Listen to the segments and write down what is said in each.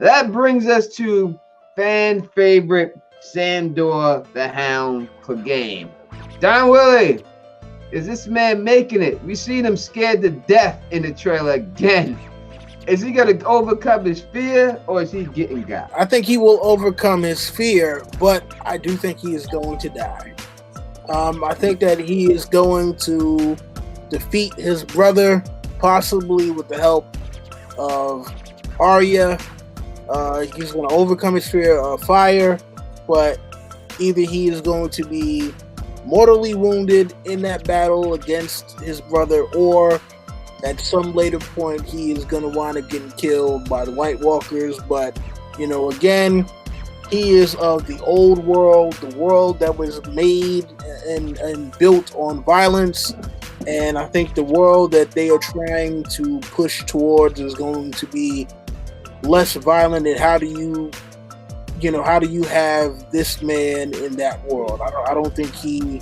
That brings us to fan favorite Sandor the Hound Clegane. Don Willie, is this man making it? We seen him scared to death in the trailer again. Is he going to overcome his fear, or is he getting got? I think he will overcome his fear, but I do think he is going to die. I think that he is going to defeat his brother, possibly with the help of Arya. He's going to overcome his fear of fire, but either he is going to be mortally wounded in that battle against his brother, or at some later point he is going to wind up getting killed by the White Walkers. But, again, he is of the old world, the world that was made and built on violence. And I think the world that they are trying to push towards is going to be less violent. And how do you have this man in that world? I don't think he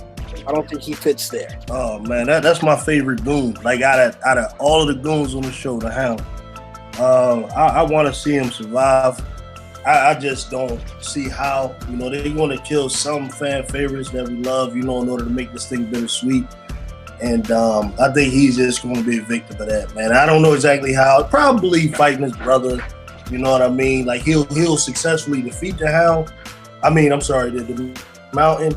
fits there. Oh man, that's my favorite goon. Like out of all of the goons on the show, the Hound. I want to see him survive. I just don't see how. They're going to kill some fan favorites that we love. In order to make this thing bittersweet. And I think he's just going to be a victim of that, man. I don't know exactly how. Probably fighting his brother. You know what I mean? Like he'll successfully defeat the Hound. The Mountain.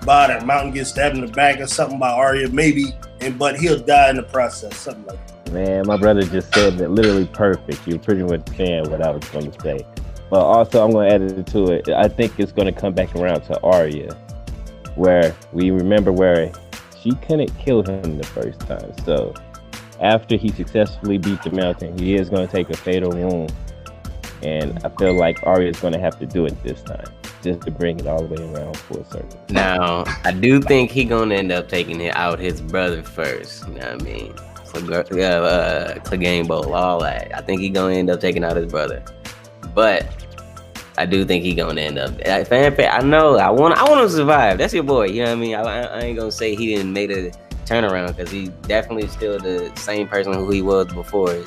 By the Mountain gets stabbed in the back or something by Arya, maybe, but he'll die in the process, something like that. Man, my brother just said that literally perfect. You're pretty much saying what I was going to say. But also, I'm going to add it to it. I think it's going to come back around to Arya, where we remember where she couldn't kill him the first time. So after he successfully beat the Mountain, he is going to take a fatal wound. And I feel like Arya is going to have to do it this time, just to bring it all the way around full circle. Now, I do think he's going to end up taking out his brother first. You know what I mean? Clegane Bowl, all that. I think he's going to end up taking out his brother. But I do think he's going to end up... I know. I want him to survive. That's your boy. You know what I mean? I ain't going to say he didn't make a turnaround, because he definitely still the same person who he was before.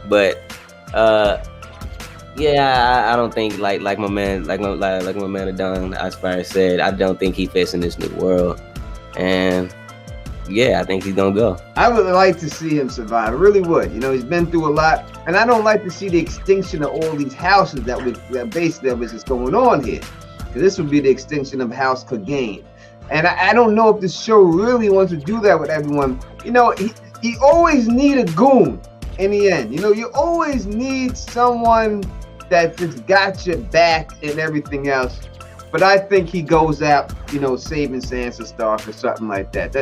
But... yeah, I don't think like my man Adon Aspire said, I don't think he fits in this new world. And yeah, I think he's gonna go. I would like to see him survive. I really would. He's been through a lot, and I don't like to see the extinction of all these houses that was just going on here. Because this would be the extinction of House Clegane. And I don't know if the show really wants to do that with everyone. He always need a goon in the end. You always need someone that just got your back and everything else. But I think he goes out, saving Sansa Stark or something like that.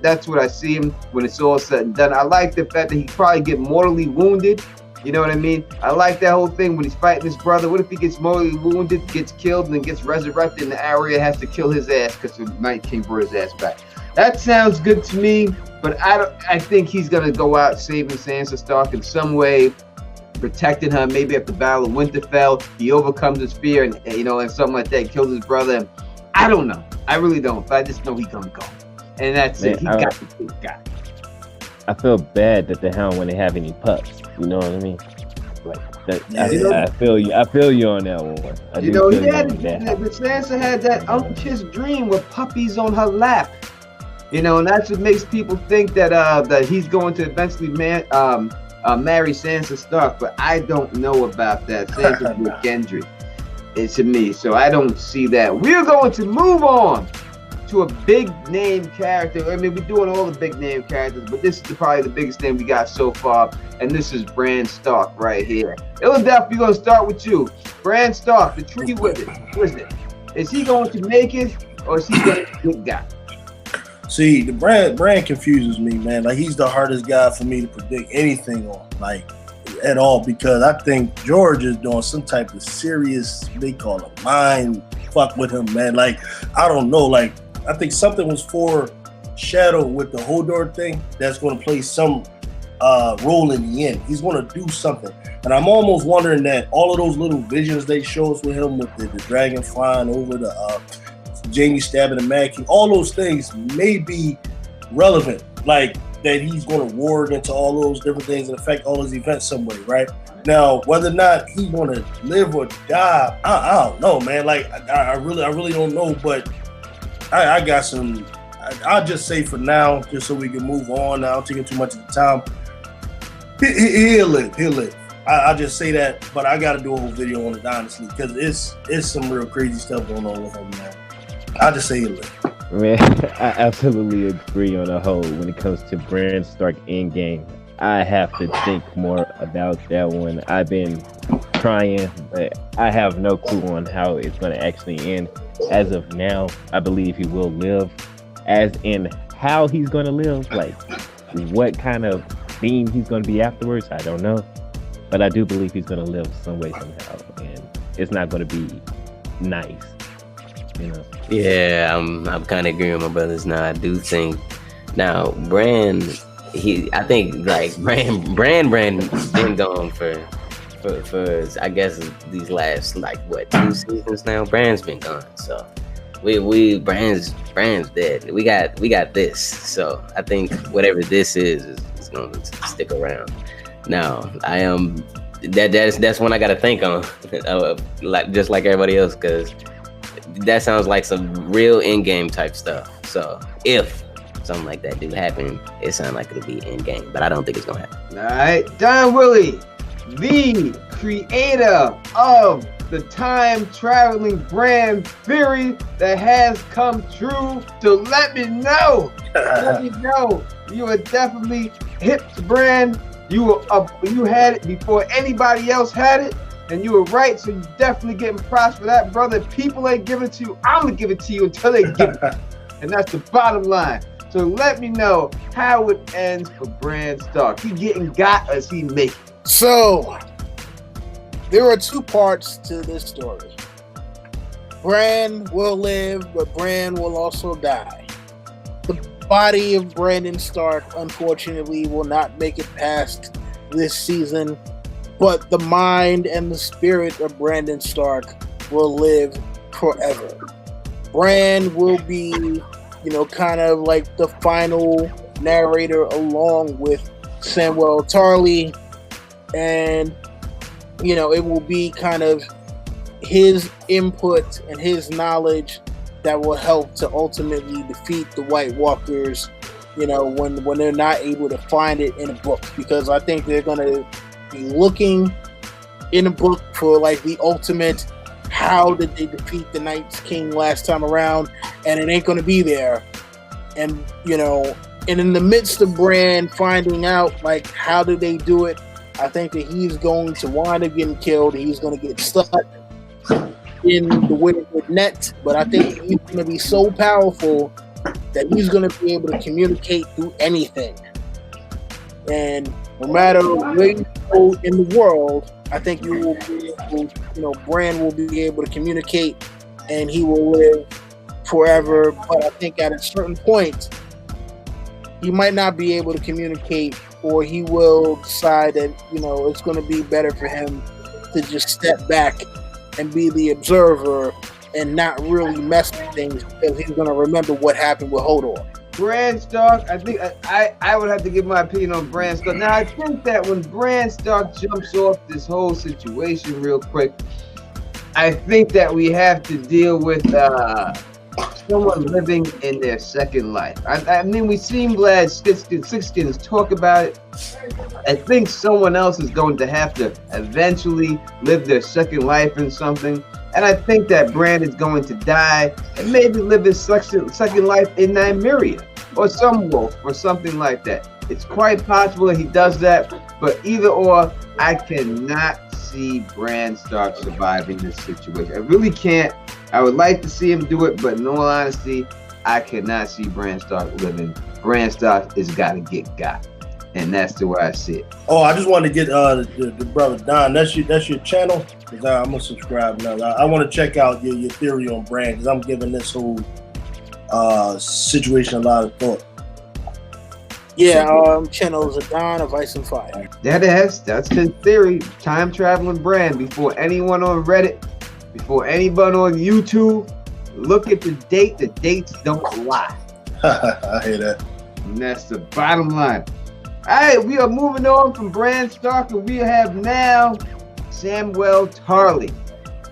That's what I see him when it's all said and done. I like the fact that he probably get mortally wounded. You know what I mean? I like that whole thing when he's fighting his brother. What if he gets mortally wounded, gets killed, and then gets resurrected, and the Arya has to kill his ass because the Night King brought his ass back? That sounds good to me, but I think he's going to go out saving Sansa Stark in some way, protecting her. Maybe at the Battle of Winterfell, he overcomes his fear and something like that, kills his brother. I don't know. I really don't. But I just know he's gonna go, and that's it. He got the big guy. I feel bad that the Hound when they have any pups. You know what I mean? Like that. Yeah. I feel you. I feel you on that one. Sansa had that unctuous dream with puppies on her lap. And that's what makes people think that he's going to eventually marry Sansa Stark, but I don't know about that. Sansa's with Gendry, to me, so I don't see that. We're going to move on to a big name character. I mean, we're doing all the big name characters, but this is probably the biggest name we got so far, and this is Bran Stark right here. Philadelphia, we're going to start with you. Bran Stark, the tree wizard. Is he going to make it, or is he going to get got? See, the Bran confuses me, man. Like, he's the hardest guy for me to predict anything on, like, at all, because I think George is doing some type of serious, they call it mind fuck with him, man. Like, I don't know. Like, I think something was foreshadowed with the Hodor thing that's going to play some role in the end. He's going to do something. And I'm almost wondering that all of those little visions they show us with him, with the dragon flying over the Jamie stabbing the Mad King, all those things may be relevant, like that he's going to war against all those different things and affect all those events some way, right? Now, whether or not he want to live or die, I don't know, man. Like, I really don't know. But I got some. I'll just say for now, just so we can move on. I don't take too much of the time. He'll live. I just say that, but I got to do a whole video on it, honestly, because it's some real crazy stuff going on with him, man. I just say he'll live. Man, I absolutely agree on the whole when it comes to Bran Stark Endgame. I have to think more about that one. I've been trying, but I have no clue on how it's going to actually end. As of now, I believe he will live. As in how he's going to live, like what kind of theme he's going to be afterwards, I don't know. But I do believe he's going to live some way, somehow. And it's not going to be nice, you know? Yeah, I'm kind of agreeing with my brothers now. I do think now Bran, I think like Bran been gone for I guess these last like what 2 seasons now. Bran's been gone, so we Bran's dead. We got this, so I think whatever this is going to stick around. Now I am that's one I got to think on, like just like everybody else, because that sounds like some real in-game type stuff. So if something like that do happen, it sounds like it'll be in-game, but I don't think it's gonna happen. All right, Don Willie, the creator of the time-traveling Bran theory that has come true. So let me know. You are definitely hip to Bran. You had it before anybody else had it. And you were right, so you definitely getting props for that, brother. If people ain't giving it to you, I'm gonna give it to you until they give it. And that's the bottom line. So let me know how it ends for Bran Stark. He getting got or is he making? So there are 2 parts to this story. Bran will live, but Bran will also die. The body of Brandon Stark, unfortunately, will not make it past this season. But the mind and the spirit of Brandon Stark will live forever. Bran will be, kind of like the final narrator along with Samuel Tarly. And, it will be kind of his input and his knowledge that will help to ultimately defeat the White Walkers, when they're not able to find it in a book. Because I think they're going to be looking in a book for like the ultimate, how did they defeat the Night's King last time around, and it ain't going to be there. And and in the midst of Bran finding out like how did they do it, I think that he's going to wind up getting killed. He's going to get stuck in the Widowwood net, but I think he's going to be so powerful that he's going to be able to communicate through anything. And no matter where you go in the world, I think you will be able, Bran will be able to communicate and he will live forever. But I think at a certain point, he might not be able to communicate, or he will decide that, it's going to be better for him to just step back and be the observer and not really mess with things, because he's going to remember what happened with Hodor. Bran Stark, I think I would have to give my opinion on Bran Stark. Now, I think that when Bran Stark jumps off this whole situation real quick, I think that we have to deal with someone living in their second life. I mean, we've seen Vlad Sixskins talk about it. I think someone else is going to have to eventually live their second life in something. And I think that Bran is going to die and maybe live his second life in Nymeria or some wolf or something like that. It's quite possible that he does that, but either or, I cannot see Bran Stark surviving this situation. I really can't. I would like to see him do it, but in all honesty, I cannot see Bran Stark living. Bran Stark has got to get got. And that's the way I see it. Oh, I just want to get the brother Don. That's your channel, because I'm gonna subscribe now. I want to check out your theory on Bran, because I'm giving this whole situation a lot of thought. Yeah, channels of Don of Ice and Fire. That's his theory. Time traveling Bran. Before anyone on Reddit, before anyone on YouTube, look at the date. The dates don't lie. I hear that. And that's the bottom line. right, we are moving on from Bran Stark, and we have now Samuel Tarly.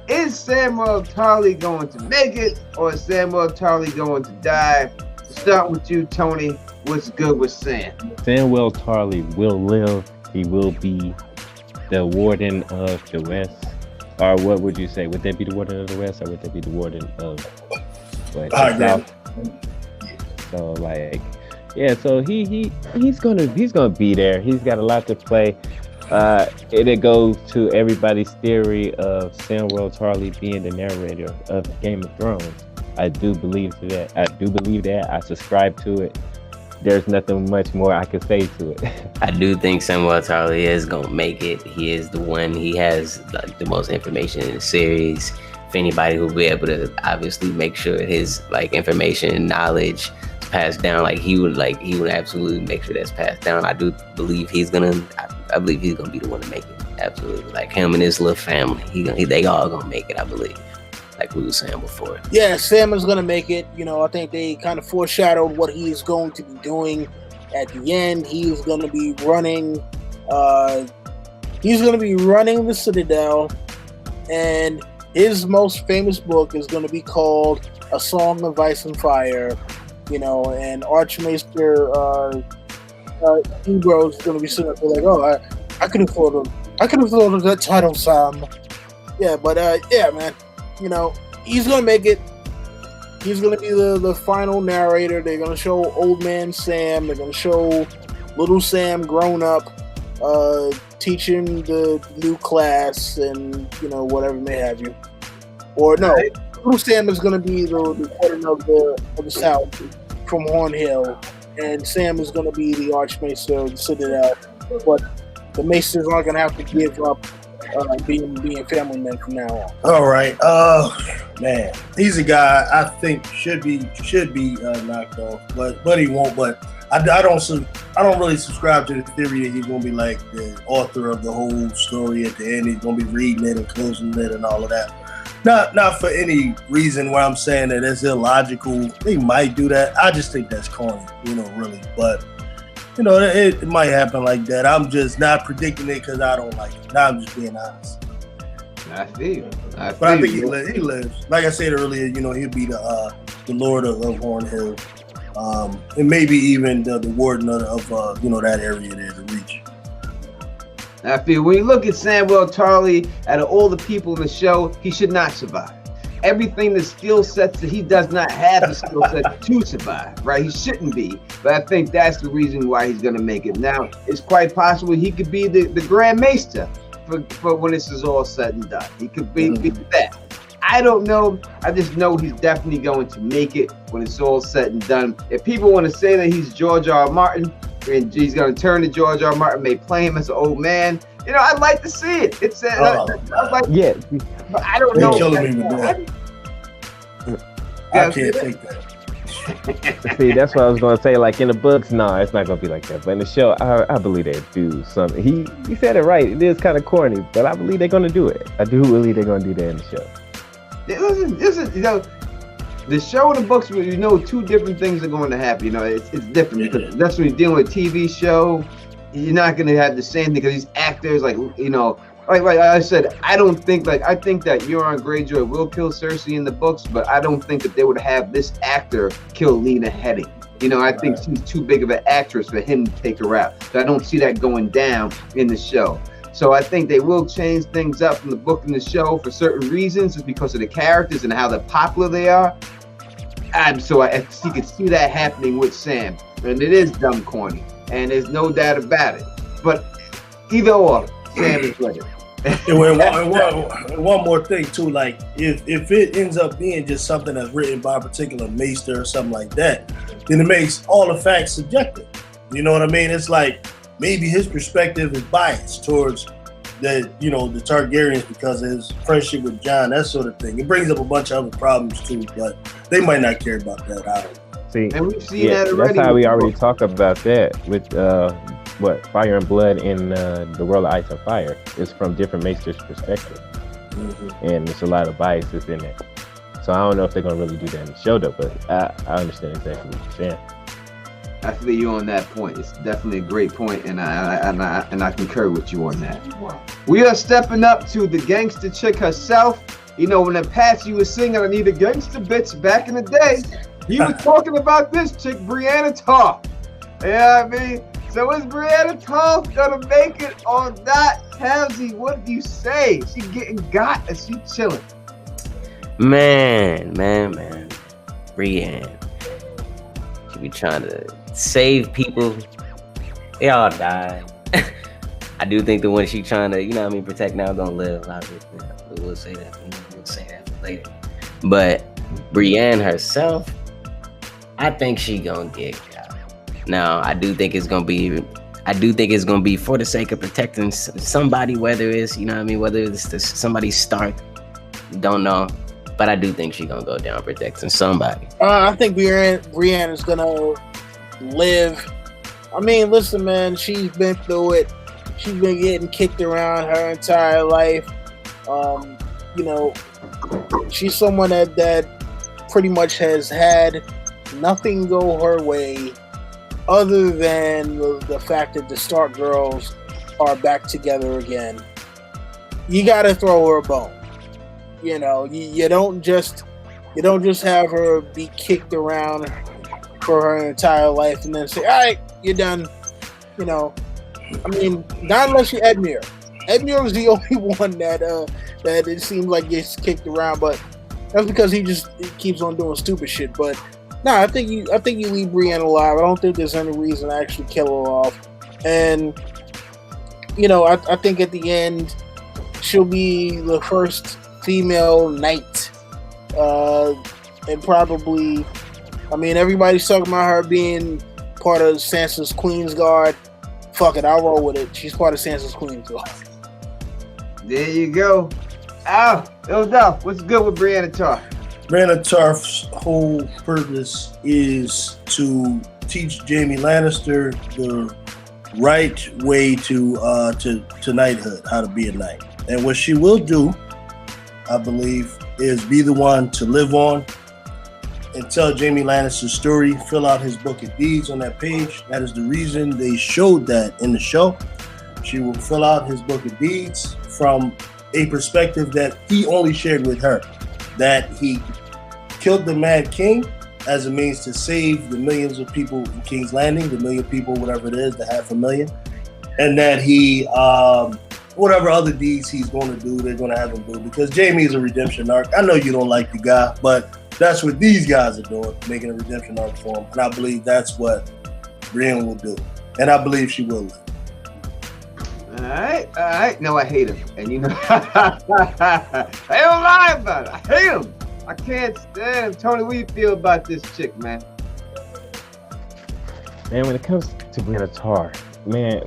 Is Samuel Tarly going to make it, or is Samuel Tarly going to die? Start with you, Tony. What's good with Sam? Samuel Tarly will live. He will be the Warden of the West. Or what would you say? Would that be the Warden of the West, or would that be the Warden of what? South? So like, yeah. So he's gonna be there. He's got a lot to play. It goes to everybody's theory of Samuel Tarly being the narrator of Game of Thrones. I do believe that. I subscribe to it. There's nothing much more I can say to it. I do think Samuel Tarly is gonna make it. He is the one. He has like the most information in the series. If anybody who'll be able to obviously make sure his like information and knowledge is passed down, like he would absolutely make sure that's passed down. I do believe he's gonna. I believe he's gonna be the one to make it. Absolutely, like him and his little family. They all gonna make it. I believe. Like we were saying before. Yeah, Sam is going to make it. You know, I think they kind of foreshadowed what he is going to be doing at the end. He is going to be running. He's going to be running the Citadel, and his most famous book is going to be called A Song of Ice and Fire. You know, and Archmaester Ebro is going to be sitting up there like, oh, I could have thought of that title, Sam. Yeah, but yeah, man. You know, he's going to make it. He's going to be the final narrator. They're going to show old man Sam. They're going to show little Sam grown up, teaching the new class and, you know, whatever may have you. Or no, little Sam is going to be the warden of the South from Hornhill. And Sam is going to be the Archmaester of the Citadel. But the Maesters aren't going to have to give up being family men from now on. All right, man, he's a guy I think should be knocked off, but he won't. But I don't really subscribe to the theory that he's gonna be like the author of the whole story at the end. He's gonna be reading it and closing it and all of that. Not for any reason where I'm saying that it's illogical. They might do that. I just think that's corny, really. But it might happen like that. I'm just not predicting it because I don't like it. Now I'm just being honest. I feel. But I think he lives. Like I said earlier, he'll be the Lord of Hornhill, and maybe even the warden of that area there, the Reach. I feel when you look at Samuel Tarly, out of all the people in the show, he should not survive. Everything, the skill sets that he does not have the skill set to survive, right? He shouldn't be, but I think that's the reason why he's going to make it. Now, it's quite possible he could be the Grand Maester for when this is all said and done. He could be that. I don't know. I just know he's definitely going to make it when it's all said and done. If people want to say that he's George R. R. Martin, and he's going to turn to George R. R. Martin, may play him as an old man, I'd like to see it. It's yeah. But I don't know. Killing me with that. I can't take that. See, that's what I was going to say. Like in the books, no, it's not going to be like that. But in the show, I believe they do something. He said it right. It is kind of corny, but I believe they're going to do it. I do believe they're going to do that in the show. Listen, the show and the books, two different things are going to happen. It's different because that's when you're dealing with a TV show. You're not going to have the same thing because these actors, like I said, I think that Euron Greyjoy will kill Cersei in the books, but I don't think that they would have this actor kill Lena Headey. I think she's too big of an actress for him to take her out. So I don't see that going down in the show. So I think they will change things up from the book and the show for certain reasons, just because of the characters and how popular they are. And so I could see that happening with Sam. And it is dumb corny. And there's no doubt about it. But either or, Sam is ready. And one more thing too, like if it ends up being just something that's written by a particular maester or something like that, then it makes all the facts subjective. You know what I mean? It's like maybe his perspective is biased towards the Targaryens because of his friendship with Jon, that sort of thing. It brings up a bunch of other problems too, but they might not care about that. I don't know. See, and we've seen that already. That's how we already talked about that with Fire and Blood in the World of Ice and Fire. It's from different maesters' perspective, and there's a lot of biases in it. So I don't know if they're gonna really do that in the show though, but I understand exactly what you're saying. I feel you on that point. It's definitely a great point, and I concur with you on that. We are stepping up to the gangster chick herself. You know, when Apache was singing "I Need a Gangster Bitch" back in the day, he was talking about this chick, Brianna Toth. You know what I mean? So is Brianna Toth gonna make it or not? Helmsy, what do you say? She getting got or she chilling? Man. Brianna. She be trying to save people. They all died. I do think the one she trying to, protect now gonna live. We'll say that. We'll say that later. But Brianna herself, I think she gonna get got. Now, I do think it's gonna be for the sake of protecting somebody, whether it's, whether it's somebody Stark, don't know. But I do think she's gonna go down protecting somebody. I think Brianna's gonna live. I mean, listen, man, she's been through it. She's been getting kicked around her entire life. She's someone that pretty much has had nothing go her way other than the fact that the Stark girls are back together again. You gotta throw her a bone. You don't just have her be kicked around for her entire life and then say, all right, you're done. Not unless you're Edmure. Edmure is the only one that it seems like gets kicked around, but that's because he keeps on doing stupid shit. But no, I think you leave Brienne alive. I don't think there's any reason to actually kill her off. And I think at the end she'll be the first female knight, and probably, everybody's talking about her being part of Sansa's Queen's Guard. Fuck it, I'll roll with it. She's part of Sansa's Queen's Guard. There you go. Al, no doubt. What's good with Brianna Toth? Brianna Toth's whole purpose is to teach Jaime Lannister the right way to knighthood, how to be a knight. And what she will do, I believe, is be the one to live on and tell Jaime Lannister's story, fill out his book of deeds on that page. That is the reason they showed that in the show. She will fill out his book of deeds from a perspective that he only shared with her, that he killed the Mad King as a means to save the millions of people in King's Landing, the million people, whatever it is, the 500,000, and that he whatever other deeds he's going to do, they're going to have him do, because Jaime is a redemption arc. I know you don't like the guy, but that's what these guys are doing, making a redemption arc for him. And I believe that's what Brienne will do. And I believe she will live. All right. No, I hate him. And I don't lie about it. I hate him. I can't stand him. Tony, what do you feel about this chick, man? Man, when it comes to Brianna Toth, man,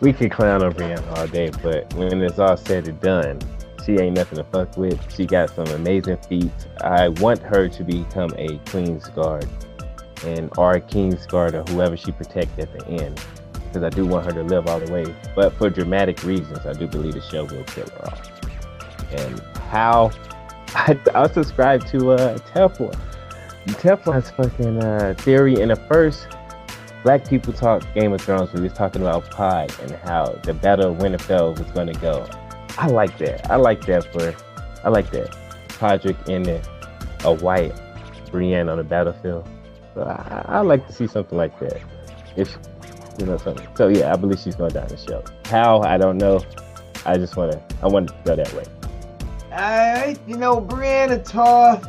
we could clown on Brianna all day, but when it's all said and done, she ain't nothing to fuck with. She got some amazing feats. I want her to become a Queen's Guard and our King's Guard, or whoever she protects at the end, because I do want her to live all the way. But for dramatic reasons, I do believe the show will kill her off. And how I subscribe to Teflon. Teflon's fucking theory in the first Black People Talk Game of Thrones, we was talking about Pod and how the Battle of Winterfell was going to go. I like that. I like that. Podrick and a white Brienne on the battlefield. So I like to see something like that. If something. So yeah, I believe she's going down the show. How, I don't know. I want to go that way. Alright, Brianna Toth.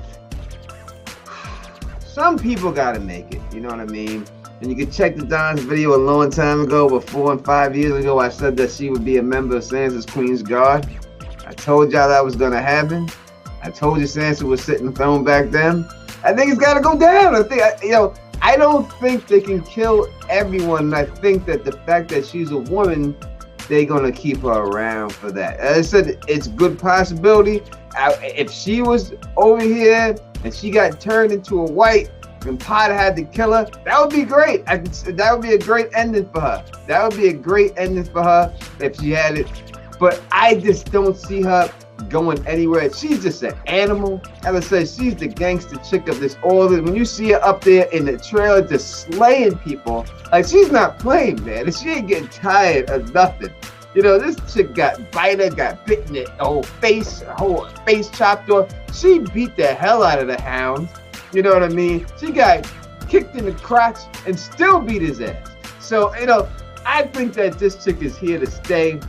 Some people gotta make it, you know what I mean? And you can check the Don's video a long time ago, but 4 and 5 years ago, I said that she would be a member of Sansa's Queen's Guard. I told y'all that was gonna happen. I told you Sansa was sitting throne back then. I think it's gotta go down. I don't think they can kill everyone. I think that the fact that she's a woman, they're gonna keep her around for that. As I said, it's a good possibility. If she was over here and she got turned into a white and Potter had to kill her, that would be great. That would be a great ending for her. That would be a great ending for her if she had it. But I just don't see her going anywhere. She's just an animal. As I said, she's the gangster chick of this order. When you see her up there in the trailer just slaying people, like she's not playing, man. She ain't getting tired of nothing. You know, this chick got bitten the whole face chopped off. She beat the hell out of the hounds. You know what I mean? She got kicked in the crotch and still beat his ass. So, you know, I think that this chick is here to stay.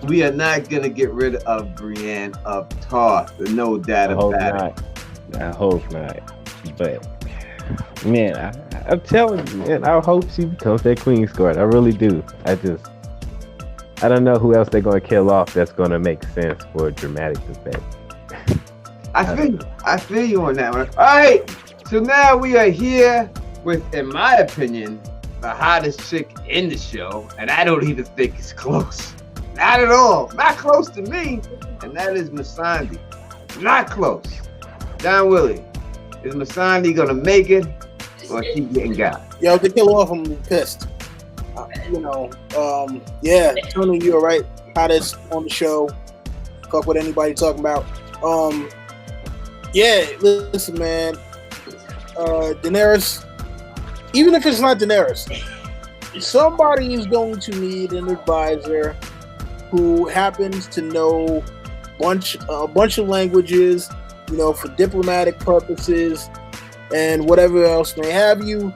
We are not going to get rid of Brienne of Tarth. No doubt about it. I hope not. But, man, I'm telling you, man, I hope she becomes that Queen's Guard. I really do. I don't know who else they're going to kill off that's going to make sense for a dramatic effect. I feel you on that one. All right, so now we are here with, in my opinion, the hottest chick in the show, and I don't even think it's close. Not at all. Not close to me, and that is Missandei. Not close. Don Willie, is Missandei going to make it, or is she getting got? Yo, if they kill off, I'm pissed. Yeah, Tony, you're right. Hottest on the show. Fuck what anybody talking about. Yeah, listen, man. Daenerys, even if it's not Daenerys, somebody is going to need an advisor who happens to know a bunch of languages, you know, for diplomatic purposes and whatever else may have you.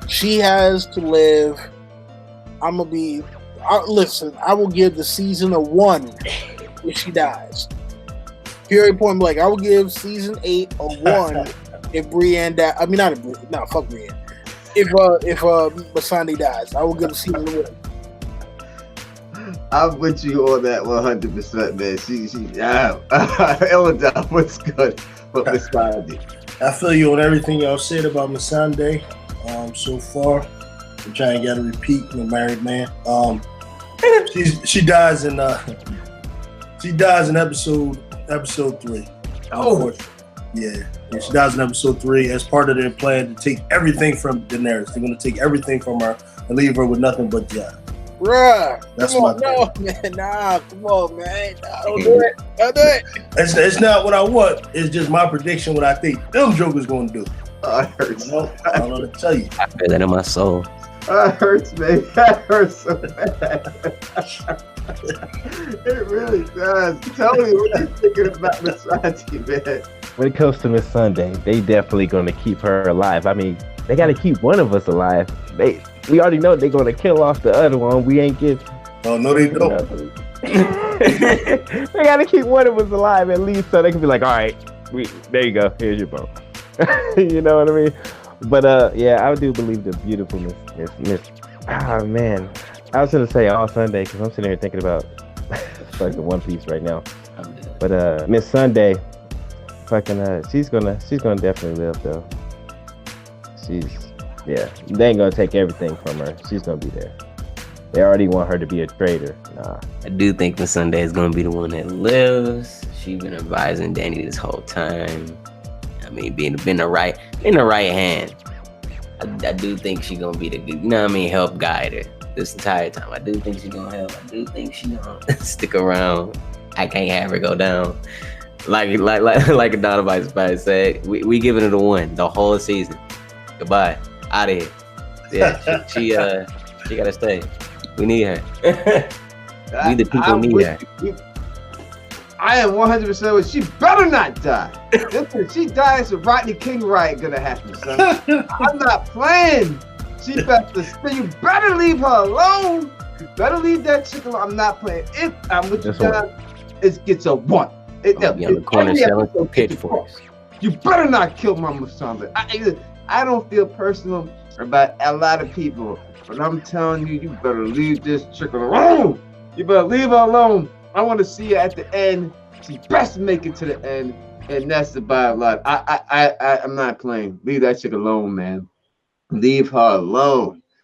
She has to live. Listen, I will give the season a 1 if she dies. Period, point blank. I will give season 8 a 1 if Brienne dies. I mean, fuck Brienne. If Missandei dies, I will give the season a 1. I'm with you on that 100%, man. Eldon, what's good with Missandei? I feel you on everything y'all said about Missandei. So far, I'm trying to get a repeat. I'm a married man. She dies in episode 3. Oh, yeah. She dies in episode 3 as part of their plan to take everything from Daenerys. They're gonna take everything from her and leave her with nothing but Jon. Bruh, that's come my on, no, man, nah, come on, man, nah, don't do it. It's not what I want. It's just my prediction. What I think them jokers gonna do. It hurts. I don't know what to tell you. I feel that in my soul. It hurts, man. That hurts so bad. It really does. Tell me what you're thinking about Missandei, man. When it comes to Missandei, they definitely going to keep her alive. I mean, they got to keep one of us alive. We already know they're going to kill off the other one. We ain't get. Oh no, they don't. They got to keep one of us alive at least, so they can be like, all right, there you go. Here's your bone. You know what I mean? But yeah, I do believe the beautiful Miss. Oh man, I was gonna say all Sunday because I'm sitting here thinking about fucking One Piece right now. But Missandei, fucking she's gonna definitely live though. They ain't gonna take everything from her. She's gonna be there. They already want her to be a traitor. Nah. I do think Missandei is gonna be the one that lives. She's been advising Danny this whole time. I mean, being the right hand. I do think she's gonna be the good, you know what I mean, help guide her this entire time. I do think she's gonna help. I do think she's gonna stick around. I can't have her go down. Like Donovan said, we giving it a 1 the whole season. Goodbye, out of here. Yeah, she gotta stay. We need her. We the people need her. I am 100% with she better not die. If she dies, a Rodney King riot gonna happen, son. I'm not playing. She better stay. You better leave her alone. You better leave that chick alone. I'm not playing. If I'm with you, John, it gets a 1. Be on the corner selling some pitchforks. You better not kill my Missandei. I don't feel personal about a lot of people, but I'm telling you, you better leave this chick alone. You better leave her alone. I want to see her at the end. She best make it to the end, and that's the bottom line. I'm not playing. Leave that chick alone, man. Leave her alone.